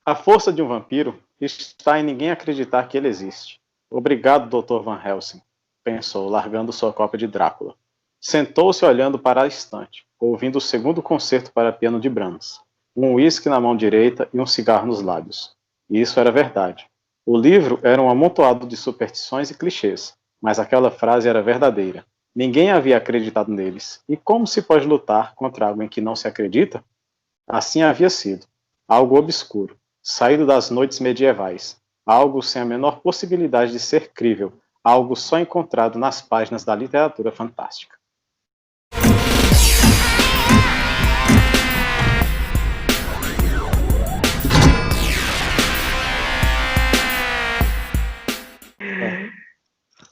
A força de um vampiro está em ninguém acreditar que ele existe. Obrigado, Dr. Van Helsing, pensou, largando sua cópia de Drácula. Sentou-se olhando para a estante, ouvindo o segundo concerto para piano de Brahms, um uísque na mão direita e um cigarro nos lábios. E isso era verdade. O livro era um amontoado de superstições e clichês, mas aquela frase era verdadeira. Ninguém havia acreditado neles. E como se pode lutar contra algo em que não se acredita? Assim havia sido. Algo obscuro, saído das noites medievais, algo sem a menor possibilidade de ser crível, algo só encontrado nas páginas da literatura fantástica.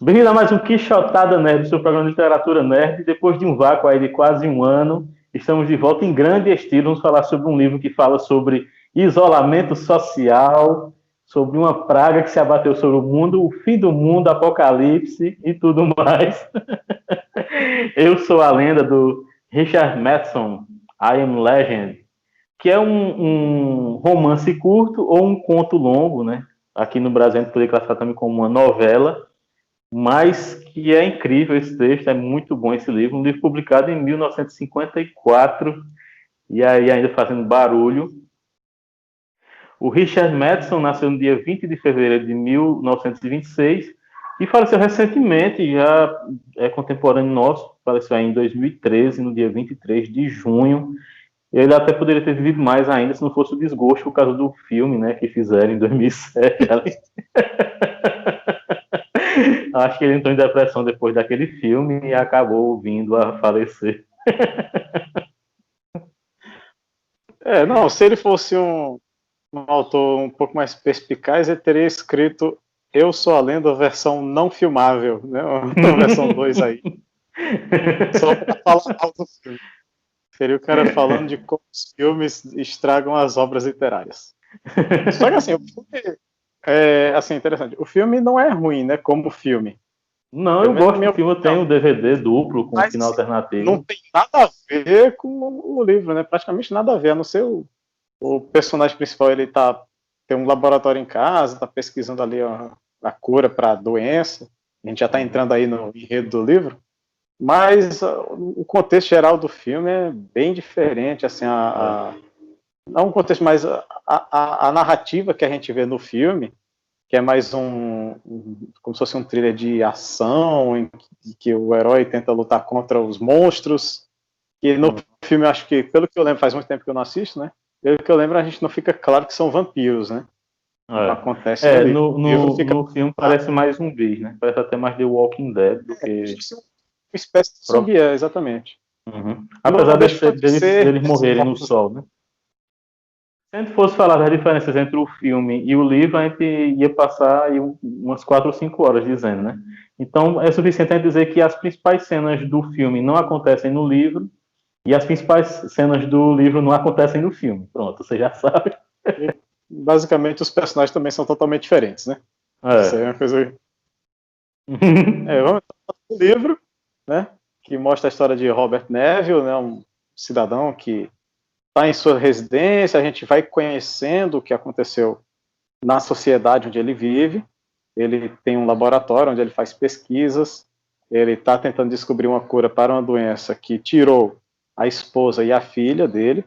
Bem-vindo a mais um Quixotada Nerd, seu programa de literatura nerd. Depois de um vácuo aí de quase um ano, estamos de volta em grande estilo. Vamos falar sobre um livro que fala sobre isolamento social, sobre uma praga que se abateu sobre o mundo, o fim do mundo, apocalipse e tudo mais. Eu sou a lenda do Richard Matheson, I Am Legend, que é um romance curto ou um conto longo, né? Aqui no Brasil a gente poderia classificar também como uma novela, mas que é incrível esse texto, é muito bom esse livro, um livro publicado em 1954, e aí ainda fazendo barulho. O Richard Matheson nasceu no dia 20 de fevereiro de 1926 e faleceu recentemente, já é contemporâneo nosso, faleceu aí em 2013, no dia 23 de junho. Ele até poderia ter vivido mais ainda se não fosse o desgosto por causa do filme, né, que fizeram em 2007. Acho que ele entrou em depressão depois daquele filme e acabou vindo a falecer. Não, se ele fosse um autor um pouco mais perspicaz, ele teria escrito Eu Sou a Lenda, versão não filmável, né? Uma versão 2 aí. Só para falar mal do filme. Seria o cara falando de como os filmes estragam as obras literárias. Só que assim, o filme é assim, interessante. O filme não é ruim, né? Como filme. Não, eu gosto do filme, eu tenho o DVD duplo com mas final alternativo. Não tem nada a ver com o livro, né? Praticamente nada a ver, a não ser o personagem principal, ele tem um laboratório em casa, está pesquisando ali a cura para a doença. A gente já está entrando aí no enredo do livro. Mas o contexto geral do filme é bem diferente, assim, não um contexto, mas a narrativa que a gente vê no filme, que é mais como se fosse um thriller de ação, em que o herói tenta lutar contra os monstros, e no filme, acho que, pelo que eu lembro, faz muito tempo que eu não assisto, né? Pelo que eu lembro, a gente não fica claro que são vampiros, né? Acontece no filme parece mais zumbis, né? Parece até mais The Walking Dead do que... Uma espécie de zumbi, exatamente. Uhum. Apesar deles morrerem no sol, né? Se a gente fosse falar das diferenças entre o filme e o livro, a gente ia passar aí umas 4 ou 5 horas dizendo, né? Então, é suficiente a gente dizer que as principais cenas do filme não acontecem no livro e as principais cenas do livro não acontecem no filme. Pronto, você já sabe. E, basicamente, os personagens também são totalmente diferentes, né? Isso aí é uma coisa... vamos para o livro, né? Que mostra a história de Robert Neville, né? Um cidadão que está em sua residência, a gente vai conhecendo o que aconteceu na sociedade onde ele vive. Ele tem um laboratório onde ele faz pesquisas, ele está tentando descobrir uma cura para uma doença que tirou a esposa e a filha dele,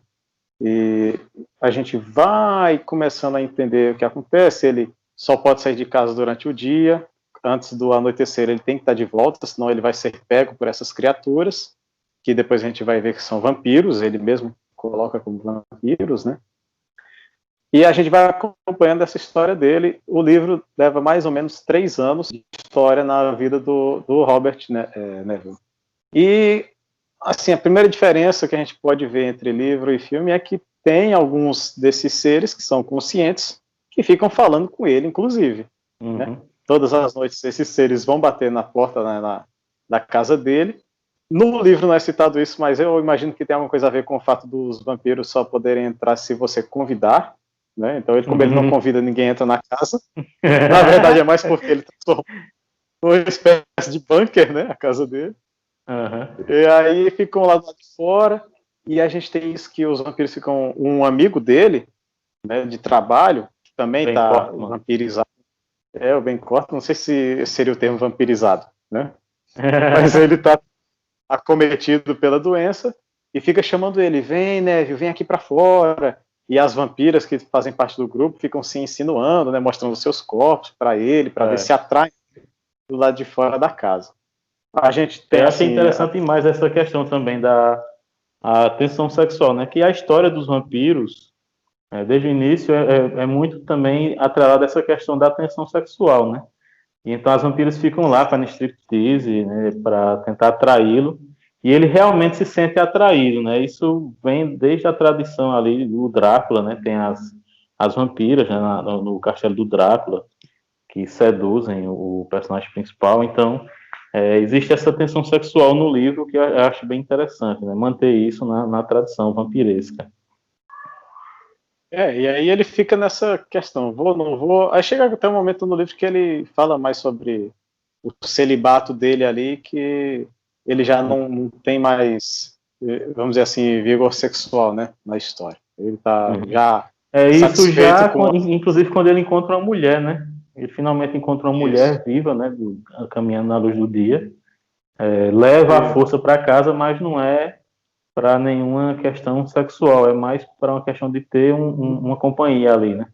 e a gente vai começando a entender o que acontece. Ele só pode sair de casa durante o dia, antes do anoitecer ele tem que estar de volta, senão ele vai ser pego por essas criaturas, que depois a gente vai ver que são vampiros, ele mesmo coloca como vampiros, né? E a gente vai acompanhando essa história dele. O livro leva mais ou menos 3 anos de história na vida do Robert Neville. E, assim, a primeira diferença que a gente pode ver entre livro e filme é que tem alguns desses seres que são conscientes, que ficam falando com ele, inclusive. Né? Todas as noites esses seres vão bater na porta da casa dele. No livro não é citado isso, mas eu imagino que tem alguma coisa a ver com o fato dos vampiros só poderem entrar se você convidar, né? Então, como ele não convida, ninguém entra na casa. Na verdade, é mais porque ele transformou uma espécie de bunker, né? A casa dele. E aí ficam lá de fora, e a gente tem isso que os vampiros ficam... Um amigo dele, né, de trabalho, que também Ben está Cortman. vampirizado. O Ben Cortman, não sei se seria o termo vampirizado, né? Mas ele está acometido pela doença e fica chamando ele, vem, Neville, vem aqui para fora. E as vampiras que fazem parte do grupo ficam se insinuando, né, mostrando seus corpos para ele, para ver se atrai do lado de fora da casa. A gente tem, Eu achei assim... interessante demais essa questão também da tensão sexual, né? Que a história dos vampiros, desde o início, é muito também atrelada a essa questão da tensão sexual, né? E então as vampiras ficam lá para striptease, né? Para tentar atraí-lo. E ele realmente se sente atraído, né? Isso vem desde a tradição ali do Drácula, né? Tem as vampiras, né? No castelo do Drácula, que seduzem o personagem principal. Então, existe essa tensão sexual no livro que eu acho bem interessante, né? Manter isso na tradição vampiresca. E aí ele fica nessa questão, vou, não vou... Aí chega até um momento no livro que ele fala mais sobre o celibato dele ali, que ele já não tem mais, vamos dizer assim, vigor sexual, né, na história. Ele tá já Isso satisfeito já, com... inclusive quando ele encontra uma mulher, né? Ele finalmente encontra uma mulher viva, né? Caminhando na luz do dia. Leva a força para casa, mas não é para nenhuma questão sexual, é mais para uma questão de ter uma companhia ali, né?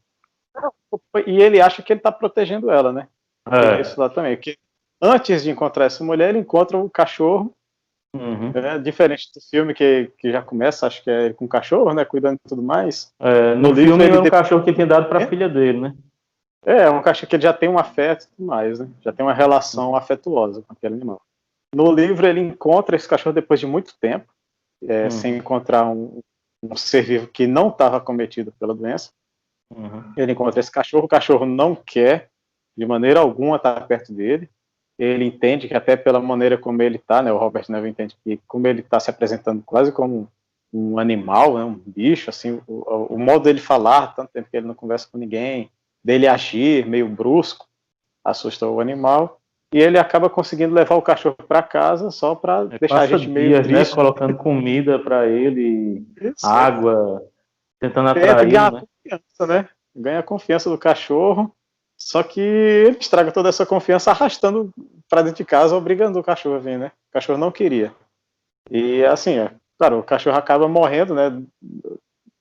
E ele acha que ele está protegendo ela, né? Tem isso lá também. Porque antes de encontrar essa mulher, ele encontra um cachorro, diferente do filme que já começa, acho que é com o cachorro, né? Cuidando de tudo mais. No filme é um cachorro que tinha dado para a filha dele, né? É um cachorro que ele já tem um afeto e tudo mais, né? Já tem uma relação afetuosa com aquele animal. No livro ele encontra esse cachorro depois de muito tempo, sem encontrar um ser vivo que não estava acometido pela doença. Ele encontra esse cachorro, o cachorro não quer de maneira alguma estar perto dele. Ele entende que até pela maneira como ele está, né, o Robert Neville entende que como ele está se apresentando quase como um animal, né, um bicho, assim, o modo dele falar, tanto tempo que ele não conversa com ninguém, dele agir meio brusco, assusta o animal, e ele acaba conseguindo levar o cachorro para casa só para deixar a gente meio triste. Né, colocando comida para ele, água, tentando atrair, né? Confiança, né? Ganha a confiança do cachorro, só que ele estraga toda essa confiança arrastando para dentro de casa, obrigando o cachorro a vir, né? O cachorro não queria. E assim, claro, o cachorro acaba morrendo, né?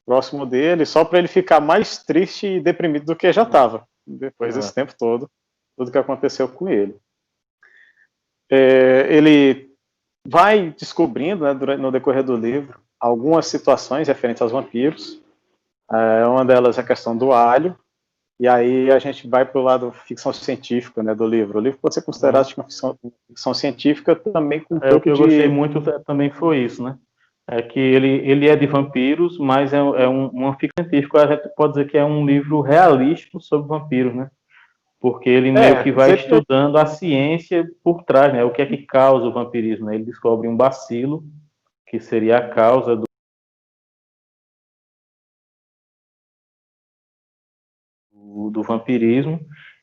Próximo dele, só para ele ficar mais triste e deprimido do que já estava, depois desse tempo todo, tudo que aconteceu com ele. Ele vai descobrindo, né, no decorrer do livro, algumas situações referentes aos vampiros. Uma delas é a questão do alho, e aí a gente vai para o lado ficção científica, né, do livro. O livro pode ser considerado uma ficção científica também com um pouco o que eu gostei muito também foi isso, né? É que ele é de vampiros, mas é uma ficção científica. A gente pode dizer que é um livro realístico sobre vampiros, né? Porque ele meio que vai estudando a ciência por trás, né? O que é que causa o vampirismo, né? Ele descobre um bacilo, que seria a causa do vampirismo,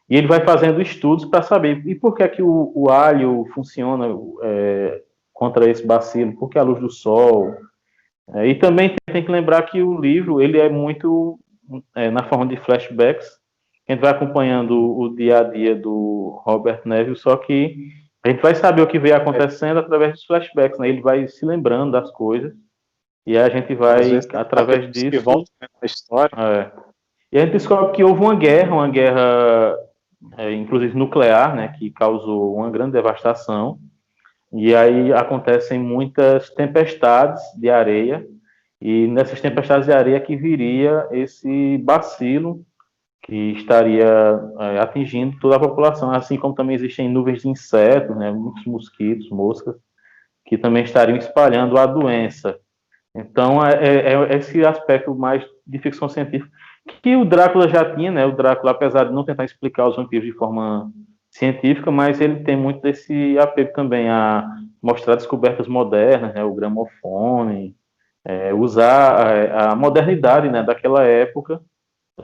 e ele vai fazendo estudos para saber e por que é que o alho funciona contra esse bacilo, porque a luz do sol. E também tem que lembrar que o livro ele é muito na forma de flashbacks, a gente vai acompanhando o dia a dia do Robert Neville, só que a gente vai saber o que veio acontecendo através dos flashbacks, né? Ele vai se lembrando das coisas, e a gente vai, através disso... Que volta na história. E a gente descobre que houve uma guerra inclusive nuclear, né, que causou uma grande devastação, e aí acontecem muitas tempestades de areia, e nessas tempestades de areia que viria esse bacilo que estaria atingindo toda a população, assim como também existem nuvens de insetos, né, muitos mosquitos, moscas, que também estariam espalhando a doença. Então, é esse aspecto mais de ficção científica que o Drácula já tinha, né? O Drácula, apesar de não tentar explicar os vampiros de forma científica, mas ele tem muito desse apego também a mostrar descobertas modernas, né? O gramofone, usar a modernidade, né, daquela época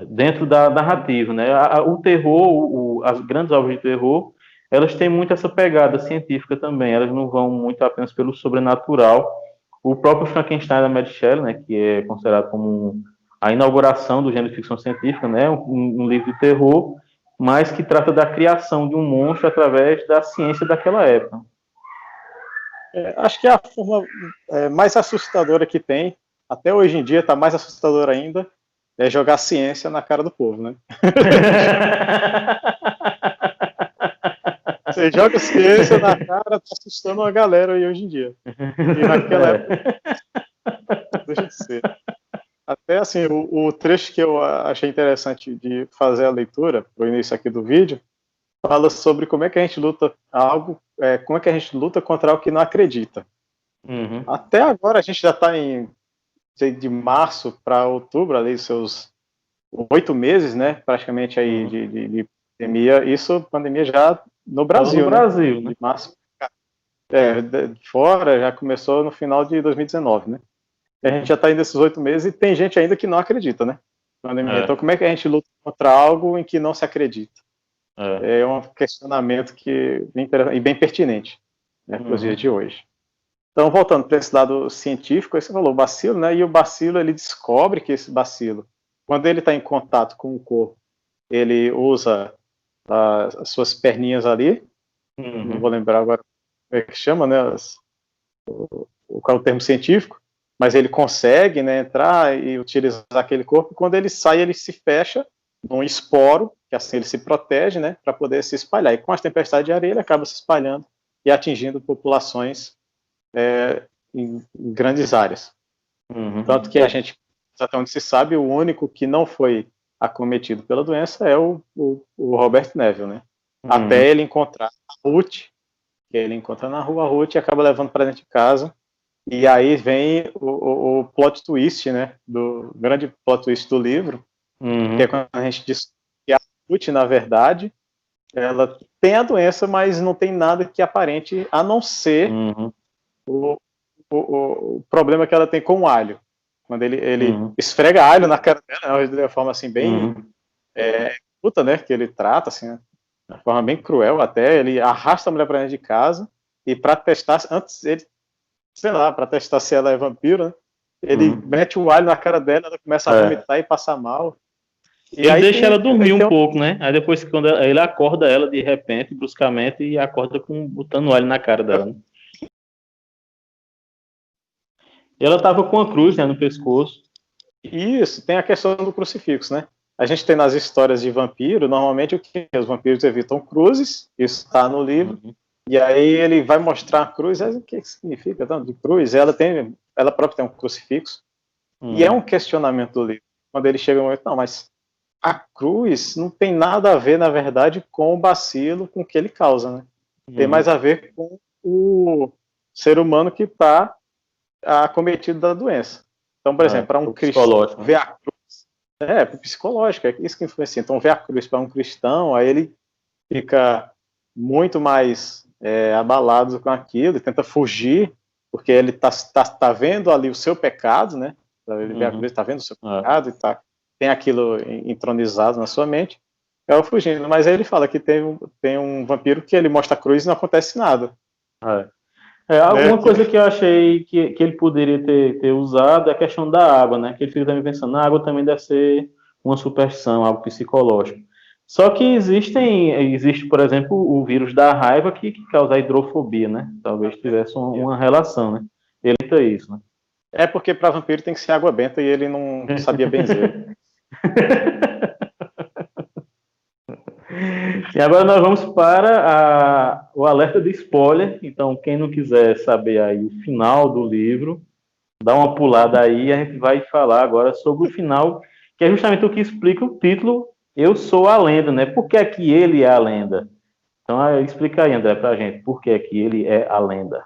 dentro da narrativa, né? O terror, as grandes obras de terror, elas têm muito essa pegada científica também, elas não vão muito apenas pelo sobrenatural. O próprio Frankenstein da Mary Shelley, né, que é considerado como a inauguração do gênero de ficção científica, né? Um livro de terror, mas que trata da criação de um monstro através da ciência daquela época. Acho que é a forma mais assustadora que tem, até hoje em dia está mais assustador ainda, é jogar ciência na cara do povo, né? Você joga ciência na cara, tá assustando uma galera aí hoje em dia. E naquela época, deixa de ser. Até assim, o trecho que eu achei interessante de fazer a leitura, pro início aqui do vídeo, fala sobre como é que a gente luta como é que a gente luta contra algo que não acredita. Uhum. Até agora a gente já está de março para outubro, ali seus 8 meses, né, praticamente aí de pandemia. Isso, pandemia já no Brasil, no Brasil, né? De março. De fora já começou no final de 2019, né? E a gente já está indo nesses 8 meses e tem gente ainda que não acredita, né? Pandemia. Então, como é que a gente luta contra algo em que não se acredita? É um questionamento bem pertinente, né, para os dias de hoje. Então, voltando para esse lado científico, você falou o bacilo, né? E o bacilo, ele descobre que esse bacilo, quando ele está em contato com o corpo, ele usa as suas perninhas ali, não vou lembrar agora como é que chama, né? Qual é o termo científico, mas ele consegue, né, entrar e utilizar aquele corpo. Quando ele sai, ele se fecha num esporo, que assim ele se protege, né, para poder se espalhar. E com as tempestades de areia, ele acaba se espalhando e atingindo populações em grandes áreas. Tanto que a gente, até onde se sabe, o único que não foi acometido pela doença é o Robert Neville, né? Até ele encontrar a Ruth, que ele encontra na rua a Ruth e acaba levando para dentro de casa. E aí vem o plot twist, né? Do grande plot twist do livro, que é quando a gente diz que a Ruth, na verdade, ela tem a doença, mas não tem nada que aparente a não ser o problema que ela tem com o alho. Quando ele esfrega alho na cara dela, de uma forma assim bem puta, né? Que ele trata assim, né, de uma forma bem cruel até. Ele arrasta a mulher para dentro de casa e para testar, antes ele, sei lá, para testar se ela é vampiro, né? Ele mete o alho na cara dela, ela começa a vomitar e passar mal. E aí deixa ela dormir um pouco, né? Aí depois, quando ele acorda ela de repente, bruscamente, e acorda botando o alho na cara dela. Né? E ela tava com a cruz, né, no pescoço. Isso, tem a questão do crucifixo, né? A gente tem nas histórias de vampiro, normalmente o que os vampiros evitam cruzes, isso está no livro, e aí ele vai mostrar a cruz, o que significa tanto de cruz? Ela própria tem um crucifixo, e é um questionamento do livro. Quando ele chega no momento, não, mas a cruz não tem nada a ver, na verdade, com o bacilo, com o que ele causa, né? Tem mais a ver com o ser humano que está acometido da doença. Então, por exemplo, para um cristão ver a cruz, psicológico, é isso que influencia. Então, ver a cruz para um cristão, aí ele fica muito mais abalado com aquilo, e tenta fugir, porque ele tá vendo ali o seu pecado, né? Ele vê a cruz, está vendo o seu pecado, e tem aquilo entronizado na sua mente, fugindo. Mas aí ele fala que tem um vampiro que ele mostra a cruz e não acontece nada. Alguma coisa que eu achei que ele poderia ter usado é a questão da água, né? Que ele fica também pensando, a água também deve ser uma superstição, algo psicológico. Só que existe, por exemplo, o vírus da raiva que causa a hidrofobia, né? Talvez tivesse uma relação, né? Ele tem isso, né? É porque para vampiro tem que ser água benta e ele não sabia benzer. E agora nós vamos para o alerta de spoiler. Então, quem não quiser saber aí o final do livro, dá uma pulada aí. A gente vai falar agora sobre o final, que é justamente o que explica o título Eu Sou a Lenda, né? Por que é que ele é a lenda? Então, explica aí, André, pra gente. Por que é que ele é a lenda?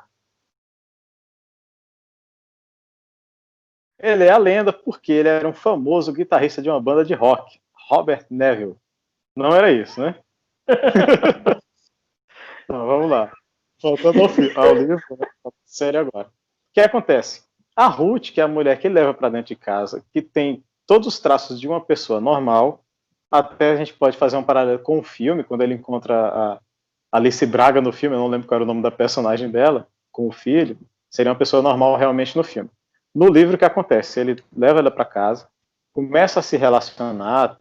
Ele é a lenda porque ele era um famoso guitarrista de uma banda de rock, Robert Neville. Não era isso, né? Então, vamos lá. Voltando ao livro, sério agora. O que acontece? A Ruth, que é a mulher que ele leva para dentro de casa, que tem todos os traços de uma pessoa normal, até a gente pode fazer um paralelo com o filme, quando ele encontra a Alice Braga no filme, eu não lembro qual era o nome da personagem dela, com o filho, seria uma pessoa normal realmente no filme. No livro, o que acontece? Ele leva ela para casa, começa a se relacionar,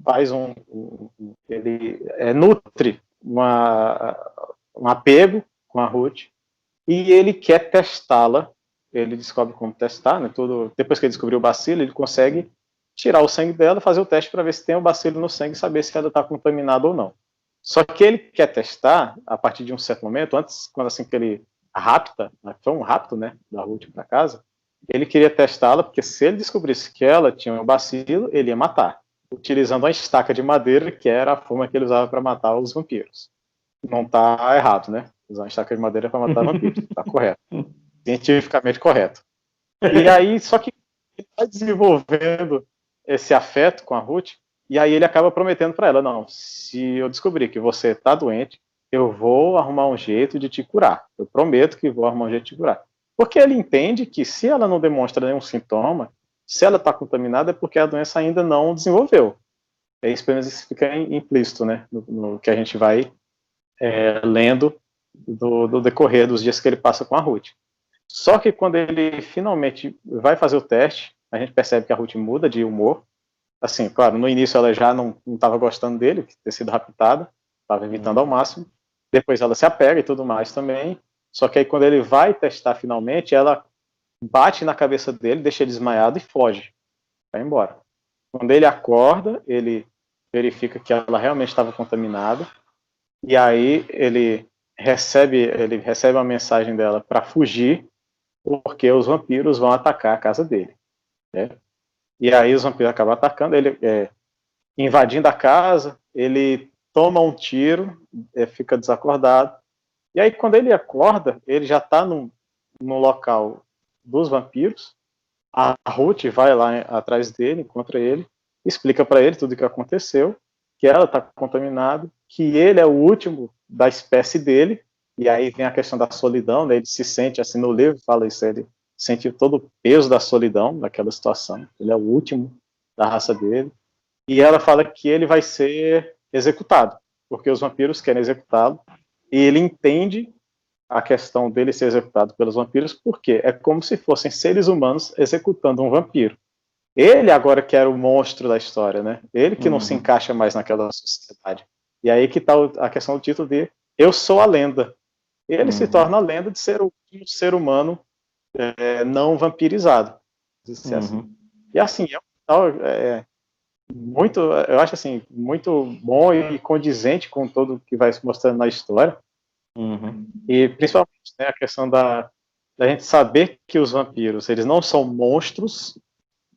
faz ele nutre um apego com a Ruth, e ele quer testá-la. Ele descobre como testar, né? Depois que ele descobriu o bacilo, ele consegue tirar o sangue dela, fazer o teste para ver se tem o bacilo no sangue e saber se ela está contaminada ou não. Só que ele quer testar a partir de um certo momento, antes, quando assim que ele rapta, foi um rapto, né, da Ruth para casa, ele queria testá-la, porque se ele descobrisse que ela tinha um bacilo, ele ia matar, utilizando uma estaca de madeira, que era a forma que ele usava para matar os vampiros. Não está errado, né? Usar uma estaca de madeira para matar vampiros, está correto. Cientificamente correto. E aí, só que ele está desenvolvendo esse afeto com a Ruth, e aí ele acaba prometendo para ela, não, se eu descobrir que você está doente, eu vou arrumar um jeito de te curar. Eu prometo que vou arrumar um jeito de te curar. Porque ele entende que se ela não demonstra nenhum sintoma, se ela está contaminada é porque a doença ainda não desenvolveu. Isso pelo menos fica implícito, né, no que a gente vai lendo do decorrer dos dias que ele passa com a Ruth. Só que quando ele finalmente vai fazer o teste, a gente percebe que a Ruth muda de humor. Assim, claro, no início ela já não estava gostando dele, de ter sido raptada, estava evitando ao máximo. Depois ela se apega e tudo mais também. Só que aí quando ele vai testar finalmente, ela bate na cabeça dele, deixa ele desmaiado e foge. Vai embora. Quando ele acorda, ele verifica que ela realmente estava contaminada. E aí ele recebe uma mensagem dela para fugir, porque os vampiros vão atacar a casa dele, né? E aí os vampiros acabam atacando, ele invadindo a casa, ele toma um tiro, fica desacordado, e aí quando ele acorda, ele já está no local dos vampiros, a Ruth vai lá atrás dele, encontra ele, explica para ele tudo o que aconteceu, que ela está contaminada, que ele é o último da espécie dele, e aí vem a questão da solidão, né? Ele se sente, assim, no livro fala isso, ele sente todo o peso da solidão naquela situação, ele é o último da raça dele, e ela fala que ele vai ser executado, porque os vampiros querem executá-lo, e ele entende a questão dele ser executado pelos vampiros, porque é como se fossem seres humanos executando um vampiro. Ele agora que era o monstro da história, né? Ele que não se encaixa mais naquela sociedade. E aí que está a questão do título de Eu Sou a Lenda. Ele se torna a lenda de ser o último ser humano não vampirizado. Assim. E assim, muito, eu acho assim, muito bom e condizente com tudo que vai se mostrando na história. E principalmente, né, a questão da gente saber que os vampiros, eles não são monstros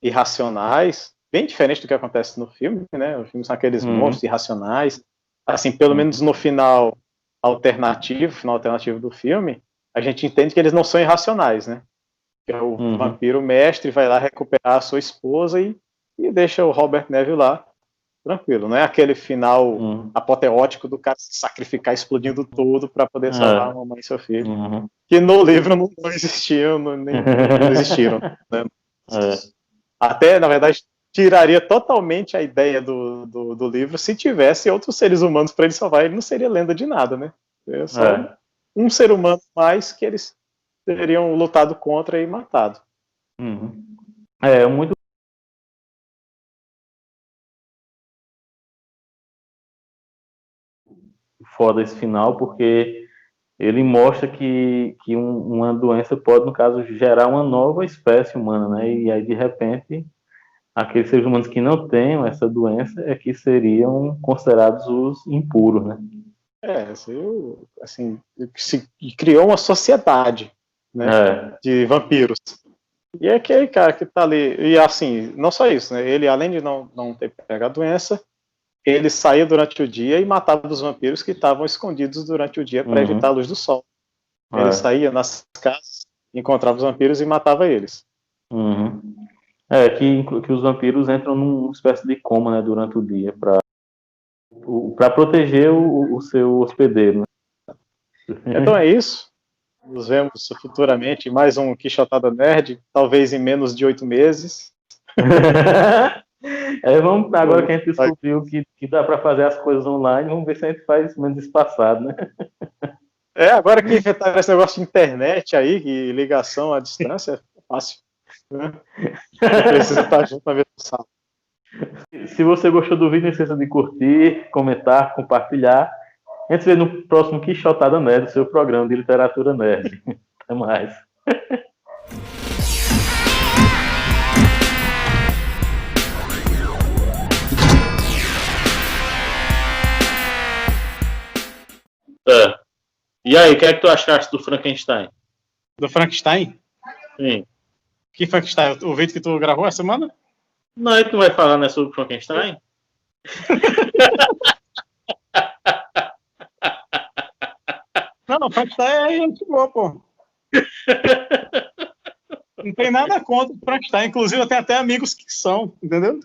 irracionais, bem diferente do que acontece no filme, né? Os filmes são aqueles monstros irracionais. Assim, pelo menos no final alternativo do filme, a gente entende que eles não são irracionais, né? Que o vampiro mestre vai lá recuperar a sua esposa e deixa o Robert Neville lá tranquilo. Não é aquele final apoteótico do cara se sacrificar explodindo tudo para poder salvar a mamãe e seu filho. Que no livro não existiam, não existiram. Né? Até, na verdade, tiraria totalmente a ideia do livro se tivesse outros seres humanos para ele salvar. Ele não seria lenda de nada, né? É só um ser humano mais que eles teriam lutado contra e matado. Muito foda esse final, porque ele mostra que uma doença pode, no caso, gerar uma nova espécie humana, né? E aí, de repente, aqueles seres humanos que não tenham essa doença é que seriam considerados os impuros, né? Assim, se criou uma sociedade, né, de vampiros. E é aquele cara que tá ali, e assim, não só isso, né, ele além de não ter pego a doença, ele saía durante o dia e matava os vampiros que estavam escondidos durante o dia para evitar a luz do sol. Ele saía nas casas, encontrava os vampiros e matava eles. Que os vampiros entram numa espécie de coma, né, durante o dia, para proteger o seu hospedeiro. Né? Então é isso. Nos vemos futuramente em mais um Quixotada Nerd, talvez em menos de 8 meses. Vamos, agora que a gente descobriu que dá para fazer as coisas online, vamos ver se a gente faz menos espaçado, né? Agora que inventaram esse negócio de internet aí, e ligação à distância, é fácil. Né? Precisa estar junto na mesma sala. Se você gostou do vídeo, não esqueça de curtir, comentar, compartilhar. A gente se vê no próximo Quixotada Nerd, seu programa de literatura nerd. Até mais. E aí, o que é que tu achaste do Frankenstein? Do Frankenstein? Sim. Que Frankenstein? O vídeo que tu gravou essa semana? Não, aí tu vai falar, né, sobre o Frankenstein? Não, o Frankenstein é gente boa, pô. Não tem nada contra o Frankenstein. Inclusive, eu tenho até amigos que são, entendeu?